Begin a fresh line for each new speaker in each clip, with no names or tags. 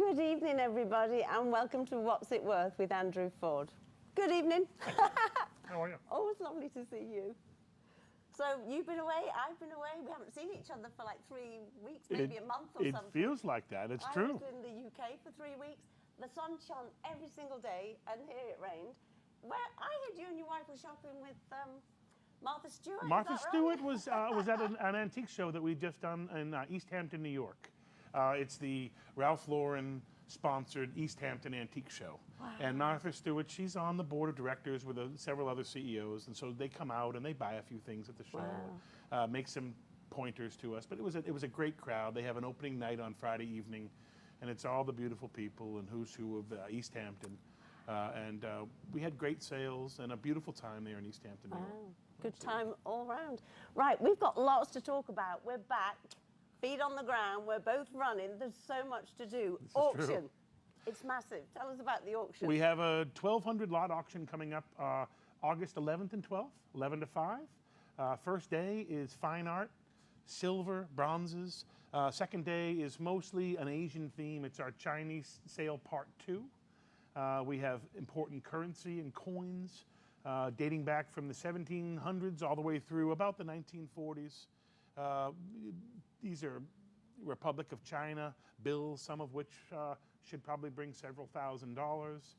Good evening, everybody, and welcome to What's It Worth with Andrew Ford. Good evening.
How are you?
Always lovely to see you. So you've been away, I've been away. We haven't seen each other for like 3 weeks, maybe a month or something.
It feels like that. It's true.
I was in the UK for 3 weeks. The sun shone every single day, and here it rained. Where I heard you and your wife were shopping with Martha Stewart.
Martha
is that
Stewart
right?
was at an antique show that we've just done in East Hampton, New York. It's the Ralph Lauren sponsored East Hampton Antique Show.
Wow.
And Martha Stewart, she's on the board of directors with several other CEOs, and so they come out and they buy a few things at the show, make some pointers to us. But it was a great crowd. They have an opening night on Friday evening, and it's all the beautiful people and who's who of East Hampton. And we had great sales and a beautiful time there in East Hampton, New York.
Wow. Good time all round. Right, we've got lots to talk about. We're back. Feet on the ground, we're both running. There's so much to do. Auction. It's massive. Tell us about the auction.
We have a 1,200 lot auction coming up August 11th and 12th, 11 to 5. First day is fine art, silver, bronzes. Second day is mostly an Asian theme. It's our Chinese sale part 2. We have important currency and coins dating back from the 1700s all the way through about the 1940s. These are Republic of China bills, some of which should probably bring several $1,000s.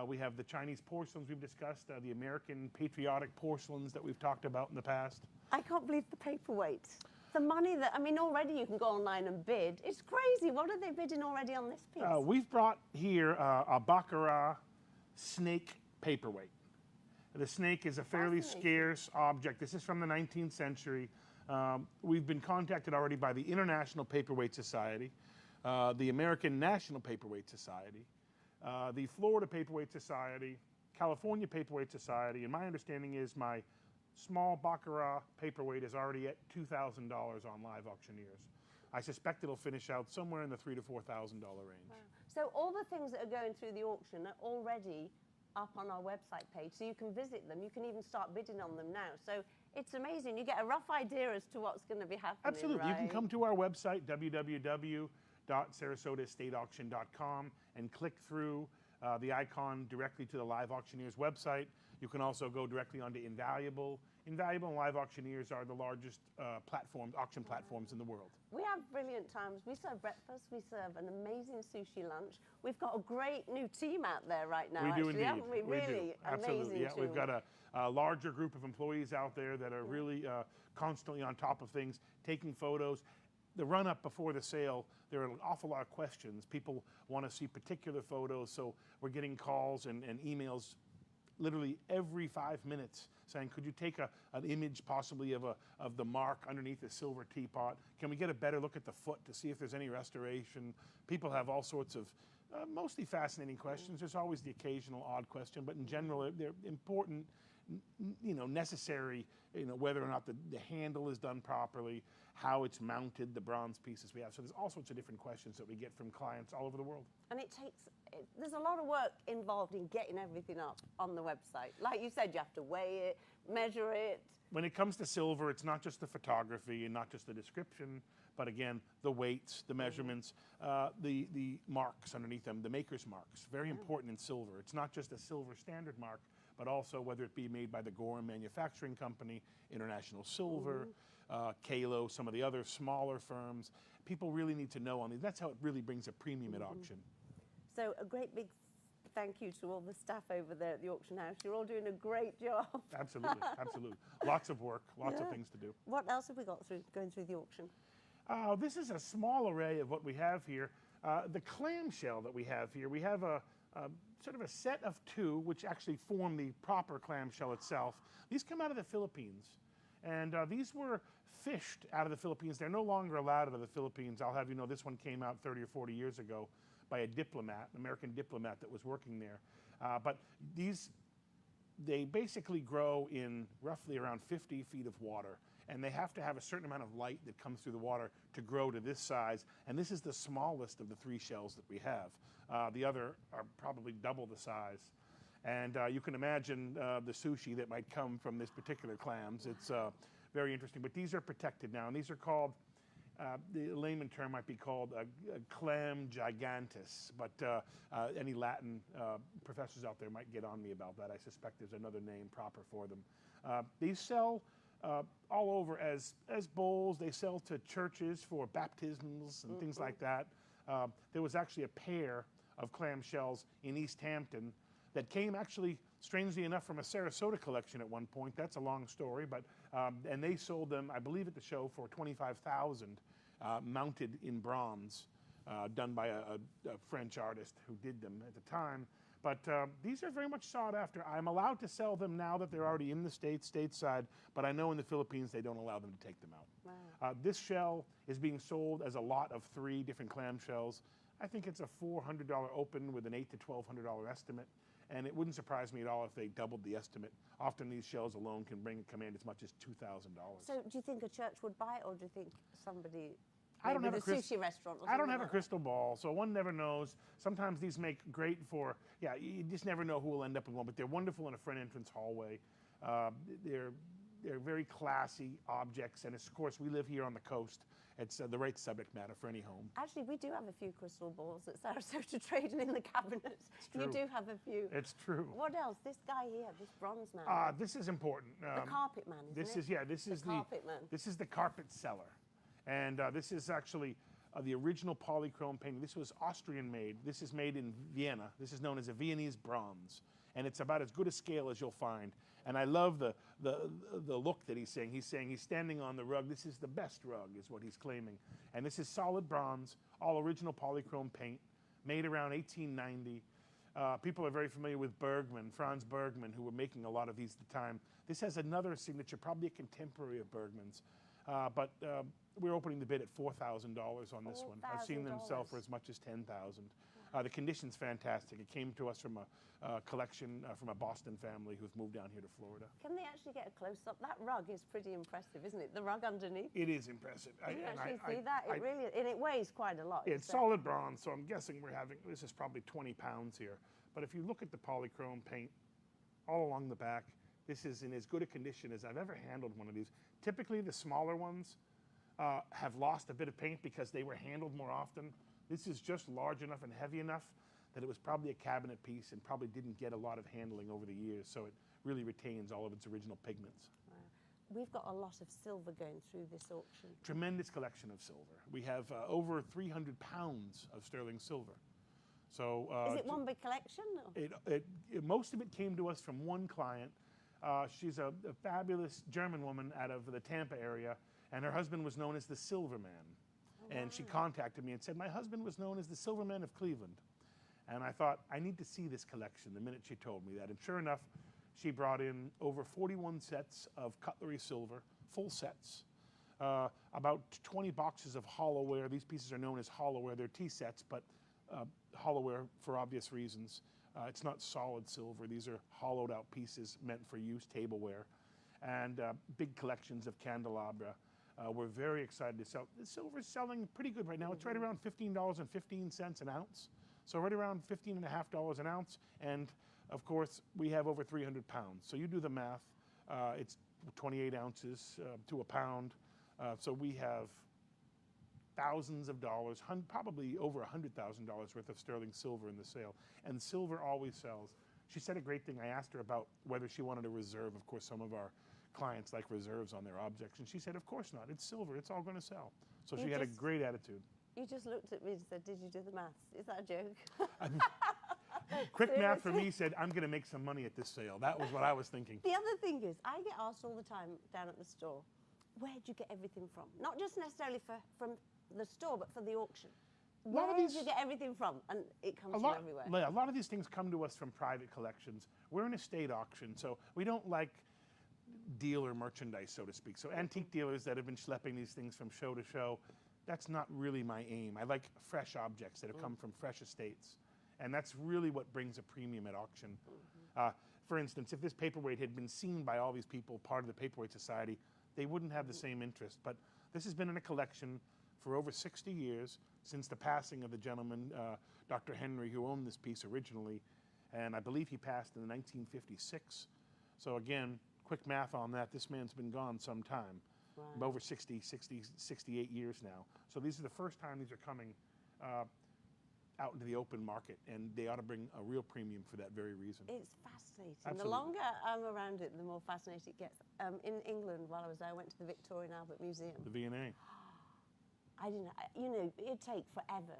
We have the Chinese porcelains we've discussed, the American patriotic porcelains that we've talked about in the past.
I can't believe the paperweight. The money that, I mean, already you can go online and bid. It's crazy. What are they bidding already on this piece?
We've brought here a Baccarat snake paperweight. The snake is a fairly scarce object. This is from the 19th century. We've been contacted already by the International Paperweight Society, the American National Paperweight Society, the Florida Paperweight Society, California Paperweight Society, and my understanding is my small Baccarat paperweight is already at $2,000 on Live Auctioneers. I suspect it'll finish out somewhere in the $3,000 to $4,000 range.
Wow. So all the things that are going through the auction are already up on our website page, so you can visit them. You can even start bidding on them now. So it's amazing. You get a rough idea as to what's going to be happening.
Absolutely.
Right?
You can come to our website, www.sarasotaestateauction.com, and click through the icon directly to the Live Auctioneers website. You can also go directly onto Invaluable. Invaluable and Live Auctioneers are the largest auction platforms in the world.
We have brilliant times. We serve breakfast. We serve an amazing sushi lunch. We've got a great new team out there right now.
We do indeed.
Haven't we? Really
Absolutely.
amazing.
Yeah, we've got a larger group of employees out there that are really constantly on top of things, taking photos. The run-up before the sale, there are an awful lot of questions. People want to see particular photos, so we're getting calls and emails literally every 5 minutes saying, could you take an image possibly of the mark underneath the silver teapot? Can we get a better look at the foot to see if there's any restoration? People have all sorts of mostly fascinating questions. There's always the occasional odd question, but in general, they're important, necessary, whether or not the handle is done properly, how it's mounted, the bronze pieces we have. So there's all sorts of different questions that we get from clients all over the world.
And there's a lot of work involved in getting everything up on the website. Like you said, you have to weigh it, measure it.
When it comes to silver, it's not just the photography and not just the description, but again, the weights, the measurements, the marks underneath them, the maker's marks, very important in silver. It's not just a silver standard mark, but also whether it be made by the Gorham Manufacturing Company, International Silver, Kalo, some of the other smaller firms. People really need to know on these. That's how it really brings a premium at auction.
So a great big thank you to all the staff over there at the auction house. You're all doing a great job.
Absolutely, absolutely. Lots of work, lots of things to do.
What else have we got going through the auction?
This is a small array of what we have here. The clamshell that we have here, we have a sort of a set of 2 which actually form the proper clamshell itself. These come out of the Philippines, and these were fished out of the Philippines. They're no longer allowed out of the Philippines. I'll have you know this one came out 30 or 40 years ago by a diplomat, an American diplomat that was working there. But they basically grow in roughly around 50 feet of water, and they have to have a certain amount of light that comes through the water to grow to this size, and this is the smallest of the 3 shells that we have. The other are probably double the size. And you can imagine the sushi that might come from this particular clams. It's very interesting, but these are protected now, and these are called the layman term might be called a clam gigantus, but any Latin professors out there might get on me about that. I suspect there's another name proper for them. These sell all over as bowls. They sell to churches for baptisms and things like that. There was actually a pair of clam shells in East Hampton that came actually, strangely enough, from a Sarasota collection at one point. That's a long story, but and they sold them, I believe, at the show for $25,000, mounted in bronze, done by a French artist who did them at the time. But these are very much sought after. I'm allowed to sell them now that they're already in the States, stateside, but I know in the Philippines they don't allow them to take them out.
Wow.
This shell is being sold as a lot of 3 different clam shells. I think it's a $400 open with an $800 to $1,200 estimate, and it wouldn't surprise me at all if they doubled the estimate. Often these shells alone can command as much as $2,000.
So do you think a church would buy it, or do you think somebody,
I don't have
maybe the sushi restaurant or
I don't
something
have a
like
crystal ball, so one never knows. Sometimes these make great for, yeah, you just never know who will end up with one, but they're wonderful in a front entrance hallway. They're very classy objects, and of course, we live here on the coast. It's the right subject matter for any home.
Actually, we do have a few crystal balls at Sarasota trading in the cabinets. You do have a few.
It's true.
What else? This guy here, this bronze man.
This is important.
The carpet man, isn't
This
it?
is, yeah, this is the
carpet man.
This is the carpet seller, and this is actually the original polychrome painting. This was Austrian made. This is made in Vienna. This is known as a Viennese bronze, and it's about as good a scale as you'll find. And I love the look that he's saying. He's saying he's standing on the rug. This is the best rug, is what he's claiming. And this is solid bronze, all original polychrome paint, made around 1890. People are very familiar with Bergman, Franz Bergman, who were making a lot of these at the time. This has another signature, probably a contemporary of Bergman's. But we're opening the bid at $4,000 on this one. I've seen them sell for as much as $10,000. The condition's fantastic. It came to us from a collection from a Boston family who's moved down here to Florida.
Can they actually get a close-up? That rug is pretty impressive, isn't it? The rug underneath.
It is impressive.
Can you actually see that? It really, and it weighs quite a lot.
It's solid bronze, so I'm guessing this is probably 20 pounds here. But if you look at the polychrome paint all along the back, this is in as good a condition as I've ever handled one of these. Typically, the smaller ones have lost a bit of paint because they were handled more often. This is just large enough and heavy enough that it was probably a cabinet piece and probably didn't get a lot of handling over the years, so it really retains all of its original pigments.
Wow. We've got a lot of silver going through this auction.
Tremendous collection of silver. We have over 300 pounds of sterling silver. So
is it one big collection?
Most of it came to us from one client. She's a fabulous German woman out of the Tampa area, and her husband was known as the Silver Man. And she contacted me and said, my husband was known as the Silver Man of Cleveland. And I thought, I need to see this collection the minute she told me that. And sure enough, she brought in over 41 sets of cutlery silver, full sets, about 20 boxes of hollowware. These pieces are known as hollowware. They're tea sets, but hollowware for obvious reasons. It's not solid silver. These are hollowed out pieces meant for use, tableware, and big collections of candelabra. We're very excited to sell. The silver's selling pretty good right now. It's right around $15.15 an ounce. So right around $15.50 an ounce. And of course, we have over 300 pounds. So you do the math. It's 28 ounces to a pound. So we have thousands of dollars, probably over $100,000 worth of sterling silver in the sale. And silver always sells. She said a great thing. I asked her about whether she wanted to reserve. Of course, some of our clients like reserves on their objects. And she said, of course not. It's silver. It's all going to sell. So she had a great attitude.
You just looked at me and said, did you do the maths? Is that a joke?
Quick math for me said, I'm going to make some money at this sale. That was what I was thinking.
The other thing is, I get asked all the time down at the store, where'd you get everything from? Not just necessarily from the store, but for the auction. Where did you get everything from? And it comes from everywhere.
A lot of these things come to us from private collections. We're an estate auction, so we don't like dealer merchandise, so to speak. So antique dealers that have been schlepping these things from show to show, that's not really my aim. I like fresh objects that have come from fresh estates. And that's really what brings a premium at auction. For instance, if this paperweight had been seen by all these people, part of the Paperweight Society, they wouldn't have the same interest. But this has been in a collection for over 60 years, since the passing of the gentleman, Dr. Henry, who owned this piece originally. And I believe he passed in 1956. So again, quick math on that, this man's been gone some time. Right. Over 68 years now. So these are the first time these are coming out into the open market, and they ought to bring a real premium for that very reason.
It's fascinating.
Absolutely.
The longer I'm around it, the more fascinating it gets. In England, while I was there, I went to the Victoria and Albert Museum.
The V&A.
I didn't, you know, it'd take forever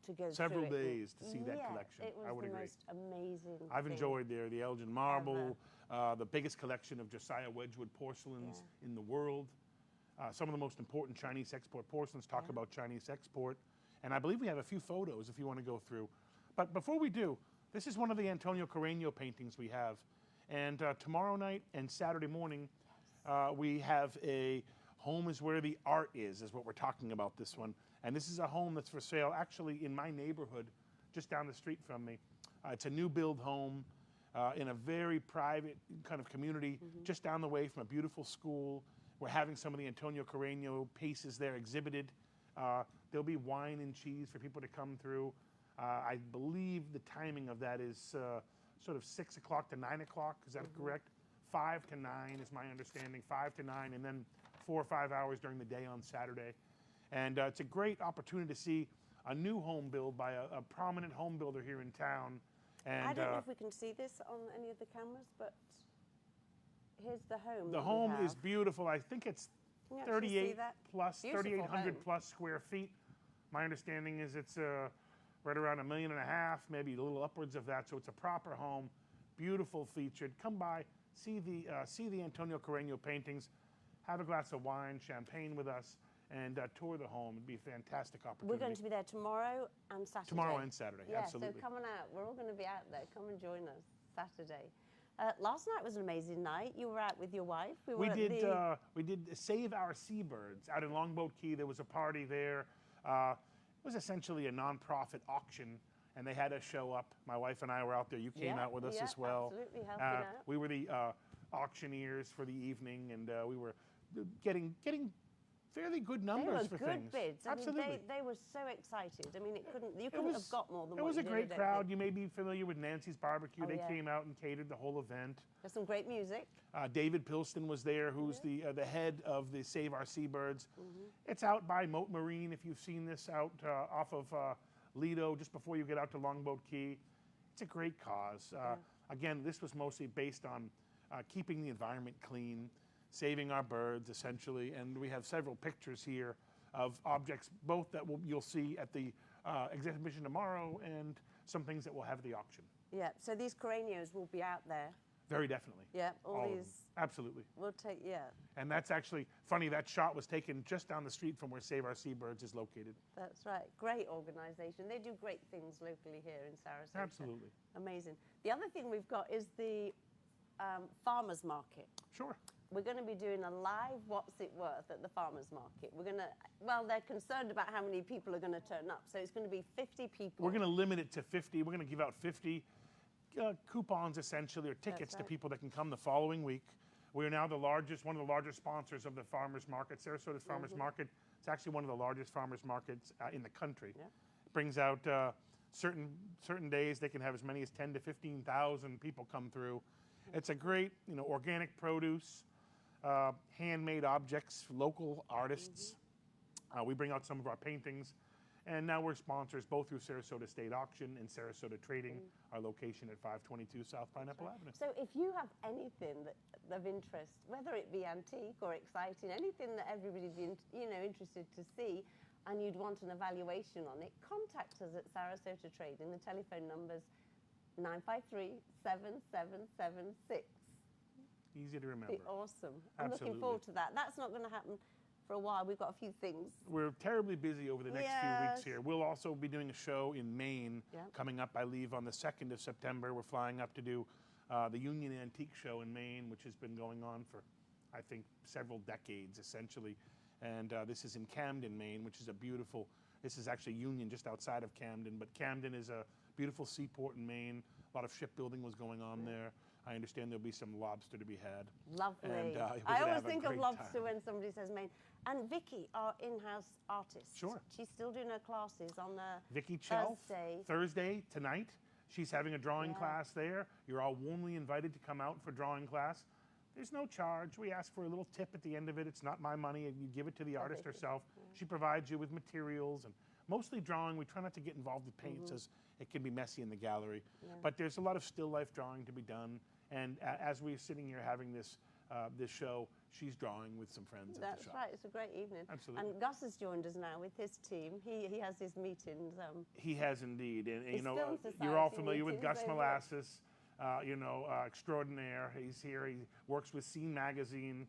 to go
Several
through it.
days to see that collection.
It was
I would
the
agree.
most amazing
I've
thing
enjoyed there the Elgin marble, the biggest collection of Josiah Wedgwood porcelains in the world. Some of the most important Chinese export porcelains talk about Chinese export. And I believe we have a few photos if you want to go through. But before we do, this is one of the Antonio Carreño paintings we have. And tomorrow night and Saturday morning, we have a home is where the art is what we're talking about this one. And this is a home that's for sale actually in my neighborhood, just down the street from me. It's a new build home in a very private kind of community, just down the way from a beautiful school. We're having some of the Antonio Carreño pieces there exhibited. There'll be wine and cheese for people to come through. I believe the timing of that is sort of 6 o'clock to 9 o'clock. Is that correct? 5 to 9 is my understanding. 5 to 9, and then 4 or 5 hours during the day on Saturday. And it's a great opportunity to see a new home build by a prominent home builder here in town. And
I don't know if we can see this on any of the cameras, but here's the home.
The home is beautiful. I think it's 38 plus,
Beautiful
3,800
home.
plus square feet. My understanding is it's right around $1.5 million, maybe a little upwards of that. So it's a proper home, beautiful featured. Come by, see the Antonio Carreño paintings, have a glass of wine, champagne with us, and tour the home. It'd be a fantastic opportunity.
We're going to be there tomorrow and Saturday.
Tomorrow and Saturday, absolutely.
So come on out. We're all going to be out there. Come and join us Saturday. Last night was an amazing night. You were out with your wife.
We did Save Our Seabirds out in Longboat Key. There was a party there. It was essentially a nonprofit auction, and they had us show up. My wife and I were out there. You came out with us as well.
Absolutely, helping out.
We were the auctioneers for the evening, and we were getting fairly good numbers for things.
They were good bids.
Absolutely.
I mean, they were so excited. I mean, you couldn't have got more than what you did.
It was a great crowd. You may be familiar with Nancy's Barbecue. They came out and catered the whole event.
There's some great music.
David Pilston was there, who's the head of the Save Our Seabirds. It's out by Moat Marine, if you've seen this, out off of Lido, just before you get out to Longboat Key. It's a great cause. Again, this was mostly based on keeping the environment clean, saving our birds, essentially. And we have several pictures here of objects, both that you'll see at the exhibition tomorrow and some things that we'll have at the auction.
Yeah, so these Carreños will be out there.
Very definitely.
Yeah, all these.
Absolutely.
We'll take,
And that's actually funny, that shot was taken just down the street from where Save Our Seabirds is located.
That's right. Great organization. They do great things locally here in Sarasota.
Absolutely.
Amazing. The other thing we've got is the farmers market.
Sure.
We're going to be doing a live What's It Worth at the farmers market. We're going to, well, they're concerned about how many people are going to turn up. So it's going to be 50 people.
We're going to limit it to 50. We're going to give out 50 coupons, essentially, or tickets to people that can come the following week. We are now one of the largest sponsors of the farmers market. Sarasota's farmers market. It's actually one of the largest farmers markets in the country. Yeah. It brings out certain days they can have as many as 10 to 15,000 people come through. It's a great, organic produce, handmade objects, local artists. We bring out some of our paintings. And now we're sponsors both through Sarasota State Auction and Sarasota Trading, our location at 522 South Pineapple Avenue.
So if you have anything of interest, whether it be antique or exciting, anything that everybody'd be interested to see, and you'd want an evaluation on it, contact us at Sarasota Trading. The telephone number's 953-7776.
Easy to remember.
Awesome. I'm looking forward to that. That's not going to happen for a while. We've got a few things.
We're terribly busy over the next few weeks here. We'll also be doing a show in Maine coming up, I believe, on the 2nd of September. We're flying up to do the Union Antique Show in Maine, which has been going on for, I think, several decades, essentially. And this is in Camden, Maine, which is this is actually Union just outside of Camden, but Camden is a beautiful seaport in Maine. A lot of shipbuilding was going on there. I understand there'll be some lobster to be had.
Lovely.
And,
I always think of lobster when somebody says Maine. And Vicky, our in-house artist.
Sure.
She's still doing her classes on the
Vicky Chelf, Thursday tonight. She's having a drawing class there. You're all warmly invited to come out for drawing class. There's no charge. We ask for a little tip at the end of it. It's not my money. You give it to the artist herself. She provides you with materials and mostly drawing. We try not to get involved with paints as it can be messy in the gallery. But there's a lot of still life drawing to be done. And as we're sitting here having this this show, she's drawing with some friends at the
That's
shop.
right. It's a great evening.
Absolutely.
And Gus has joined us now with his team. He has his meetings.
He has indeed. And you
His
know,
Film
you're all
Society
familiar with
meetings
Gus
over-
Molasses. Extraordinaire. He's here. He works with Scene Magazine.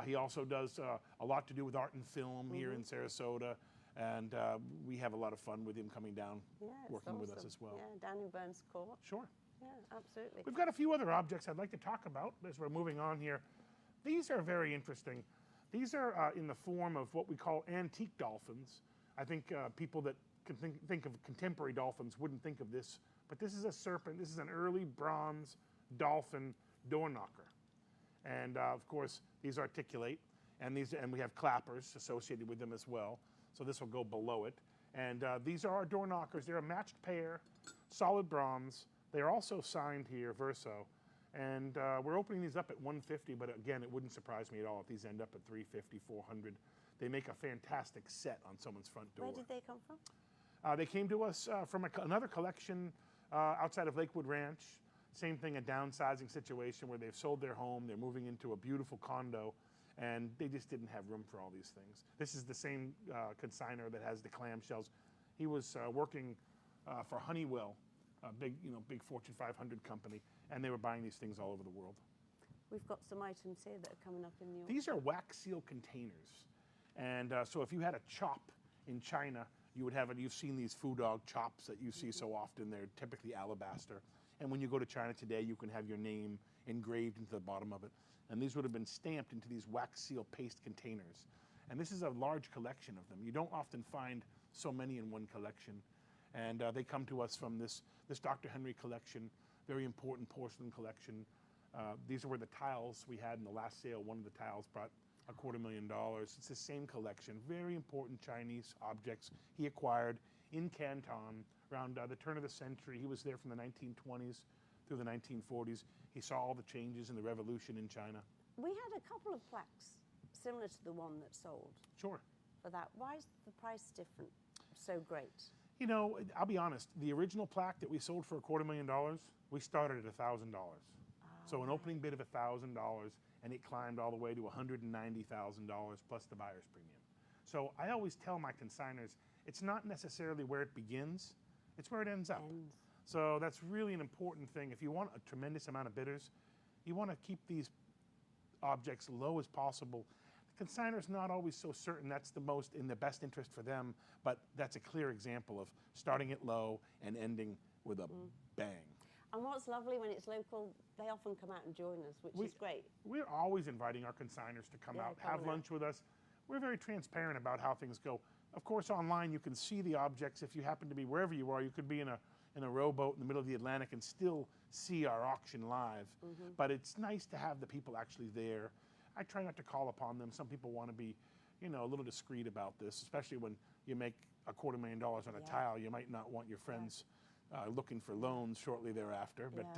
He also does a lot to do with art and film here in Sarasota. And we have a lot of fun with him coming down,
Yeah, it's
working with us
awesome.
as well.
Yeah, down in Burns Court.
Sure.
Yeah, absolutely.
We've got a few other objects I'd like to talk about as we're moving on here. These are very interesting. These are in the form of what we call antique dolphins. I think people that can think of contemporary dolphins wouldn't think of this, but this is a serpent. This is an early bronze dolphin door knocker. And of course, these articulate, and we have clappers associated with them as well. So this will go below it. And these are our door knockers. They're a matched pair, solid bronze. They are also signed here, verso. And we're opening these up at $150, but again, it wouldn't surprise me at all if these end up at $350, $400. They make a fantastic set on someone's front door.
Where did they come from?
They came to us from another collection outside of Lakewood Ranch. Same thing, a downsizing situation where they've sold their home, they're moving into a beautiful condo, and they just didn't have room for all these things. This is the same consignor that has the clamshells. He was working for Honeywell, a big Fortune 500 company, and they were buying these things all over the world.
We've got some items here that are coming up in the auction.
These are wax seal containers. And so if you had a chop in China, you've seen these Fu Dog chops that you see so often. They're typically alabaster. And when you go to China today, you can have your name engraved into the bottom of it. And these would have been stamped into these wax seal paste containers. And this is a large collection of them. You don't often find so many in one collection. And they come to us from this Dr. Henry collection, very important porcelain collection. These were the tiles we had in the last sale. One of the tiles brought $250,000. It's the same collection. Very important Chinese objects he acquired in Canton around the turn of the century. He was there from the 1920s through the 1940s. He saw all the changes in the revolution in China.
We had a couple of plaques similar to the one that sold.
Sure.
For that. Why is the price different? So great.
You know, I'll be honest. The original plaque that we sold for $250,000, we started at $1,000. So an opening bid of $1,000, and it climbed all the way to $190,000 plus the buyer's premium. So I always tell my consigners, it's not necessarily where it begins, it's where it ends up. So that's really an important thing. If you want a tremendous amount of bidders, you want to keep these objects low as possible. The consignor's not always so certain that's in the best interest for them, but that's a clear example of starting it low and ending with a bang.
And what's lovely when it's local, they often come out and join us, which is great.
We're always inviting our consigners to come out, have lunch with us. We're very transparent about how things go. Of course, online you can see the objects. If you happen to be wherever you are, you could be in a rowboat in the middle of the Atlantic and still see our auction live. But it's nice to have the people actually there. I try not to call upon them. Some people want to be, a little discreet about this, especially when you make $250,000 on a tile. You might not want your friends looking for loans shortly thereafter. But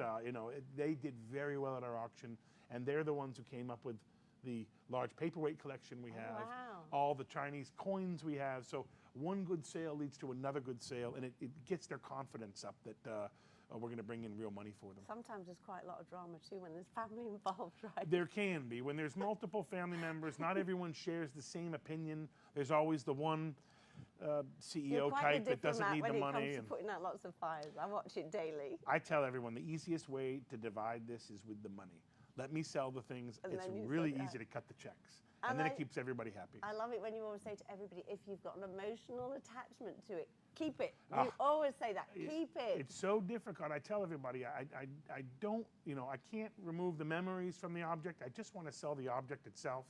they did very well at our auction, and they're the ones who came up with the large paperweight collection we have, all the Chinese coins we have. So one good sale leads to another good sale, and it gets their confidence up that we're going to bring in real money for them.
Sometimes there's quite a lot of drama too when there's family involved, right?
There can be. When there's multiple family members, not everyone shares the same opinion. There's always the one CEO type that doesn't need the money.
When it comes to putting out lots of fires, I watch it daily.
I tell everyone the easiest way to divide this is with the money. Let me sell the things.
And
it's
then you
really
sort it
easy
out.
to cut the checks. And then it keeps everybody happy.
I love it when you always say to everybody, if you've got an emotional attachment to it, keep it. You always say that, keep it.
It's so difficult. I tell everybody, I don't, I can't remove the memories from the object. I just want to sell the object itself.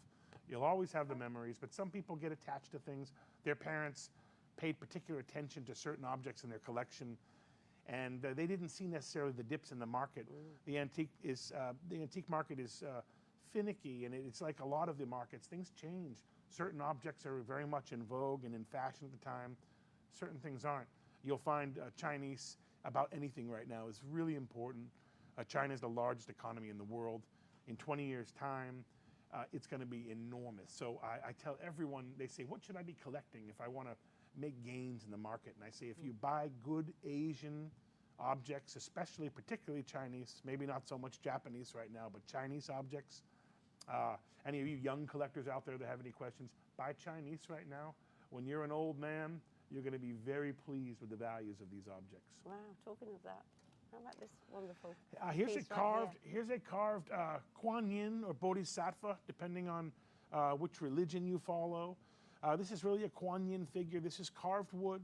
You'll always have the memories, but some people get attached to things. Their parents paid particular attention to certain objects in their collection, and they didn't see necessarily the dips in the market. The antique market is finicky, and it's like a lot of the markets. Things change. Certain objects are very much in vogue and in fashion at the time. Certain things aren't. You'll find Chinese about anything right now is really important. China is the largest economy in the world. in 20 years' time, it's going to be enormous. So I tell everyone, they say, what should I be collecting if I want to make gains in the market? And I say, if you buy good Asian objects, especially particularly Chinese, maybe not so much Japanese right now, but Chinese objects. Any of you young collectors out there that have any questions, buy Chinese right now. When you're an old man, you're going to be very pleased with the values of these objects.
Wow, talking of that, how about this wonderful
Here's
piece
a carved.
right
Here's a carved Kuan Yin or Bodhisattva, depending on which religion you follow. This is really a Kuan Yin figure. This is carved wood.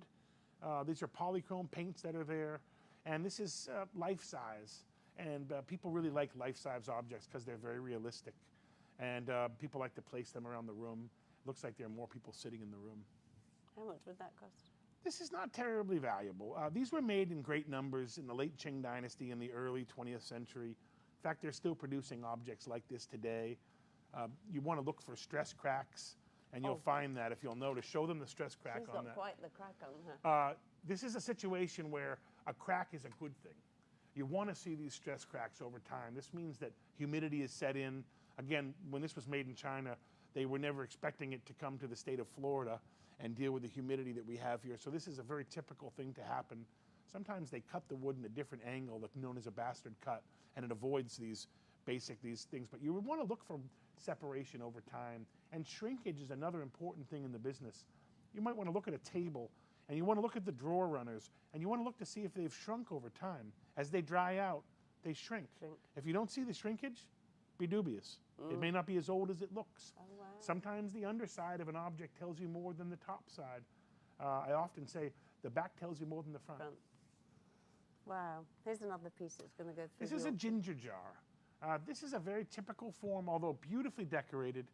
These are polychrome paints that are there, and this is life size. And people really like life size objects because they're very realistic, and people like to place them around the room. Looks like there are more people sitting in the room.
How much would that cost?
This is not terribly valuable. These were made in great numbers in the late Qing dynasty and the early 20th century. In fact, they're still producing objects like this today. You want to look for stress cracks, and you'll find that if you'll notice. Show them the stress crack
She's
on
got
that.
quite the crack on her.
This is a situation where a crack is a good thing. You want to see these stress cracks over time. This means that humidity is set in. Again, when this was made in China, they were never expecting it to come to the state of Florida and deal with the humidity that we have here. So this is a very typical thing to happen. Sometimes they cut the wood in a different angle that's known as a bastard cut, and it avoids these things. But you would want to look for separation over time. And shrinkage is another important thing in the business. You might want to look at a table, and you want to look at the drawer runners, and you want to look to see if they've shrunk over time. As they dry out, they shrink. If you don't see the shrinkage, be dubious. It may not be as old as it looks.
Oh, wow.
Sometimes the underside of an object tells you more than the top side. I often say the back tells you more than the front.
Wow. Here's another piece that's going to go through.
This is a ginger jar. This is a very typical form, although beautifully decorated,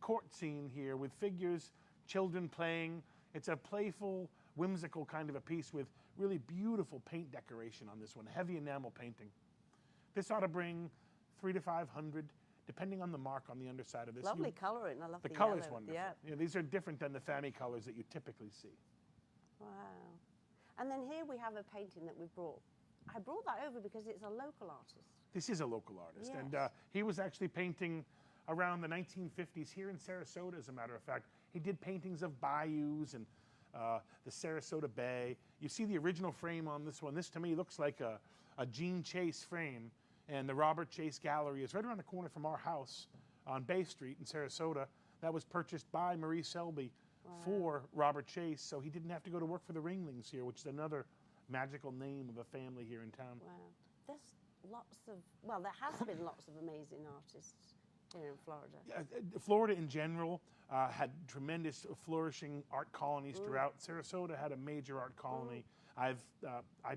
court scene here with figures, children playing. It's a playful, whimsical kind of a piece with really beautiful paint decoration on this one, heavy enamel painting. This ought to bring 300 to 500, depending on the mark on the underside of this.
Lovely coloring. I love the
color's
yellow.
wonderful.
Yeah.
These are different than the family colors that you typically see.
Wow. And then here we have a painting that we brought. I brought that over because it's a local artist.
This is a local artist,
Yes.
and he was actually painting around the 1950s here in Sarasota, as a matter of fact. He did paintings of bayous and the Sarasota Bay. You see the original frame on this one. This, to me, looks like a Gene Chase frame, and the Robert Chase Gallery is right around the corner from our house on Bay Street in Sarasota. That was purchased by Marie Selby for Robert Chase, so he didn't have to go to work for the Ringlings here, which is another magical name of a family here in town.
Wow. There's lots of, well, there has been lots of amazing artists here in Florida.
Florida in general had tremendous flourishing art colonies throughout. Sarasota had a major art colony. I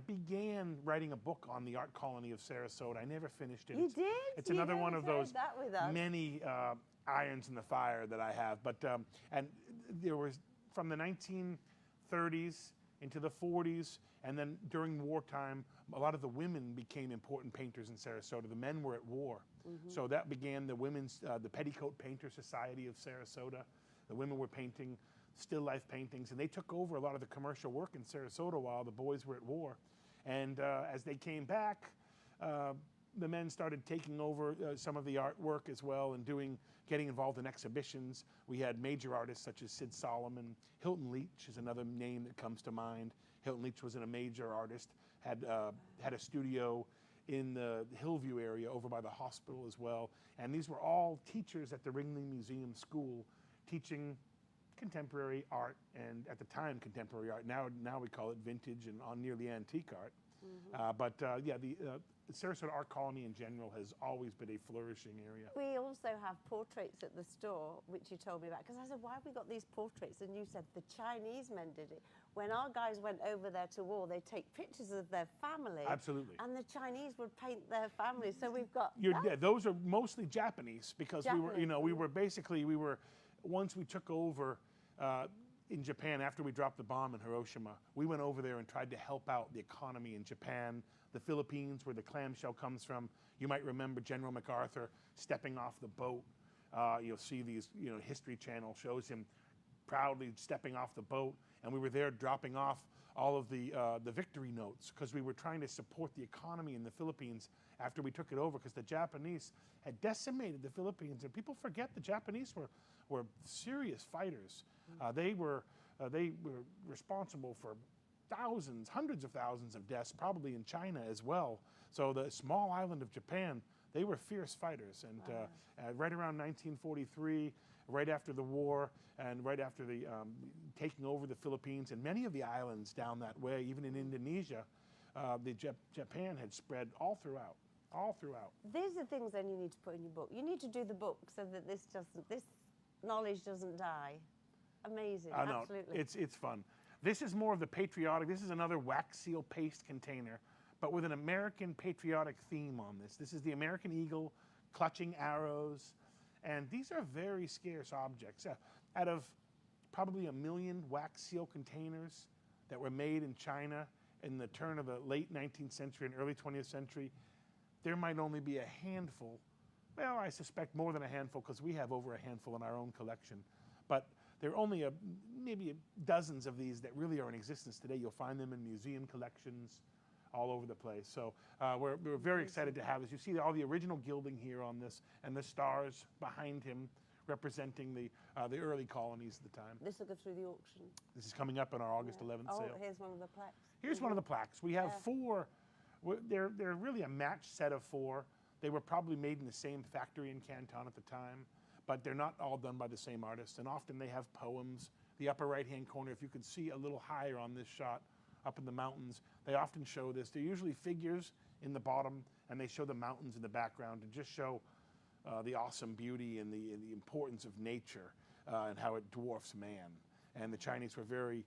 began writing a book on the art colony of Sarasota. I never finished it.
You did?
It's
You
another
never
one of
shared
those
that with us.
many irons in the fire that I have. But and there was from the 1930s into the 40s, and then during wartime, a lot of the women became important painters in Sarasota. The men were at war. So that began the the Petticoat Painter Society of Sarasota. The women were painting still life paintings, and they took over a lot of the commercial work in Sarasota while the boys were at war. And as they came back, the men started taking over some of the artwork as well and getting involved in exhibitions. We had major artists such as Sid Solomon. Hilton Leach is another name that comes to mind. Hilton Leach was a major artist, had a studio in the Hillview area over by the hospital as well. And these were all teachers at the Ringling Museum School teaching contemporary art, and at the time contemporary art. Now we call it vintage and nearly antique art. The Sarasota Art Colony in general has always been a flourishing area.
We also have portraits at the store, which you told me about, because I said, why have we got these portraits? And you said the Chinese men did it. When our guys went over there to war, they take pictures of their family.
Absolutely.
And the Chinese would paint their families. So we've got
Those are mostly Japanese, because
Japanese.
we were once we took over in Japan, after we dropped the bomb in Hiroshima, we went over there and tried to help out the economy in Japan. The Philippines, where the clamshell comes from. You might remember General MacArthur stepping off the boat. You'll see these, History Channel shows him proudly stepping off the boat, and we were there dropping off all of the victory notes because we were trying to support the economy in the Philippines after we took it over, because the Japanese had decimated the Philippines, and people forget the Japanese were serious fighters. They were responsible for thousands, hundreds of thousands of deaths, probably in China as well. So the small island of Japan, they were fierce fighters. And right around 1943, right after the war, and right after the taking over the Philippines and many of the islands down that way, even in Indonesia, Japan had spread all throughout.
These are things then you need to put in your book. You need to do the book so that this knowledge doesn't die. Amazing, absolutely.
It's fun. This is more of the patriotic. This is another wax seal paste container, but with an American patriotic theme on this. This is the American eagle clutching arrows, and these are very scarce objects. Out of probably 1 million wax seal containers that were made in China in the turn of the late 19th century and early 20th century, there might only be a handful. Well, I suspect more than a handful, because we have over a handful in our own collection. But there are only maybe dozens of these that really are in existence today. You'll find them in museum collections all over the place. So we're very excited to have this. You see all the original gilding here on this, and the stars behind him representing the early colonies at the time.
This will go through the auction.
This is coming up in our August 11th sale.
Oh, here's one of the plaques.
Here's one of the plaques. We have 4. They're really a matched set of 4. They were probably made in the same factory in Canton at the time, but they're not all done by the same artist, and often they have poems. The upper right-hand corner, if you could see a little higher on this shot, up in the mountains, they often show this. They're usually figures in the bottom, and they show the mountains in the background to just show the awesome beauty and the importance of nature and how it dwarfs man. And the Chinese were very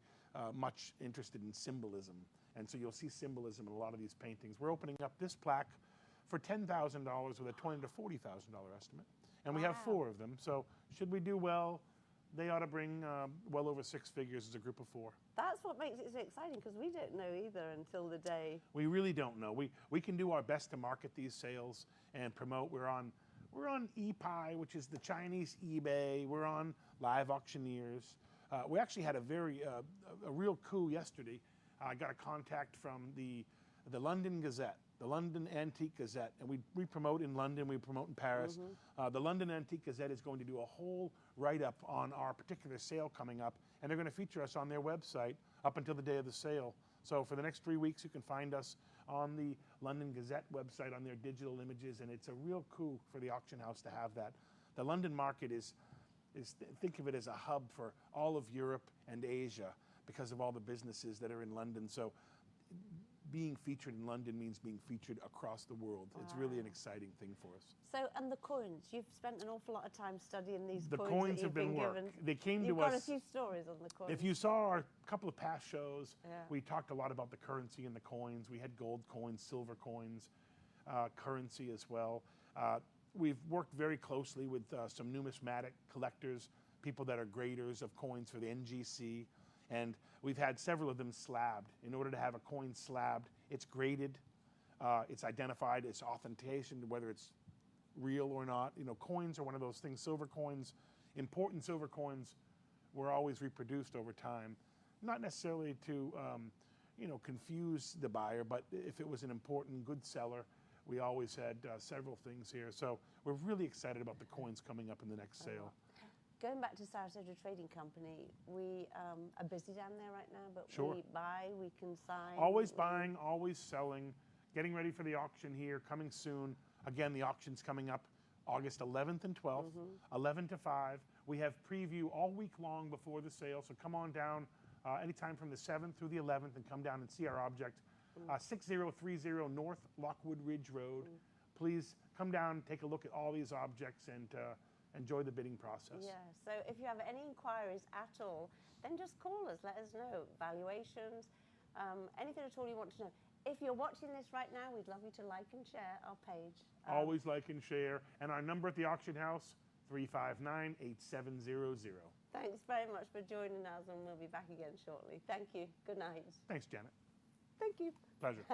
much interested in symbolism, and so you'll see symbolism in a lot of these paintings. We're opening up this plaque for $10,000 with a $20,000 to $40,000 estimate, and we have 4 of them. So should we do well, they ought to bring well over 6 figures as a group of 4.
That's what makes it so exciting, because we don't know either until the day.
We really don't know. We can do our best to market these sales and promote. We're on ePie, which is the Chinese eBay. We're on Live Auctioneers. We actually had a real coup yesterday. I got a contact from the London Gazette, the London Antique Gazette, and we promote in London, we promote in Paris. The London Antique Gazette is going to do a whole write-up on our particular sale coming up, and they're going to feature us on their website up until the day of the sale. So for the next 3 weeks, you can find us on the London Gazette website on their digital images, and it's a real coup for the auction house to have that. The London market is think of it as a hub for all of Europe and Asia because of all the businesses that are in London. So being featured in London means being featured across the world. It's really an exciting thing for us.
So, and the coins, you've spent an awful lot of time studying these
the
coins.
The coins
that
have been work.
Given.
They came
You've
to us.
got a few stories on the coins.
If you saw our couple of past shows, we talked a lot about the currency and the coins. We had gold coins, silver coins, currency as well. We've worked very closely with some numismatic collectors, people that are graders of coins for the NGC, and we've had several of them slabbed. In order to have a coin slabbed, it's graded, it's identified, it's authentication, whether it's real or not. You know, coins are one of those things. Silver coins, important silver coins, were always reproduced over time, not necessarily to confuse the buyer, but if it was an important good seller, we always had several things here. So we're really excited about the coins coming up in the next sale.
Going back to Sarasota Trading Company, we are busy down there right now, but we buy, we consign.
Always buying, always selling, getting ready for the auction here, coming soon. Again, the auction's coming up August 11th and 12th, 11 to 5. We have preview all week long before the sale, so come on down anytime from the 7th through the 11th and come down and see our object. 6030 North Lockwood Ridge Road. Please come down, take a look at all these objects, and enjoy the bidding process.
Yeah, so if you have any inquiries at all, then just call us, let us know. Valuations, anything at all you want to know. If you're watching this right now, we'd love you to like and share our page.
Always like and share. And our number at the auction house, 359-8700.
Thanks very much for joining us, and we'll be back again shortly. Thank you. Good night.
Thanks, Janet.
Thank you.
Pleasure.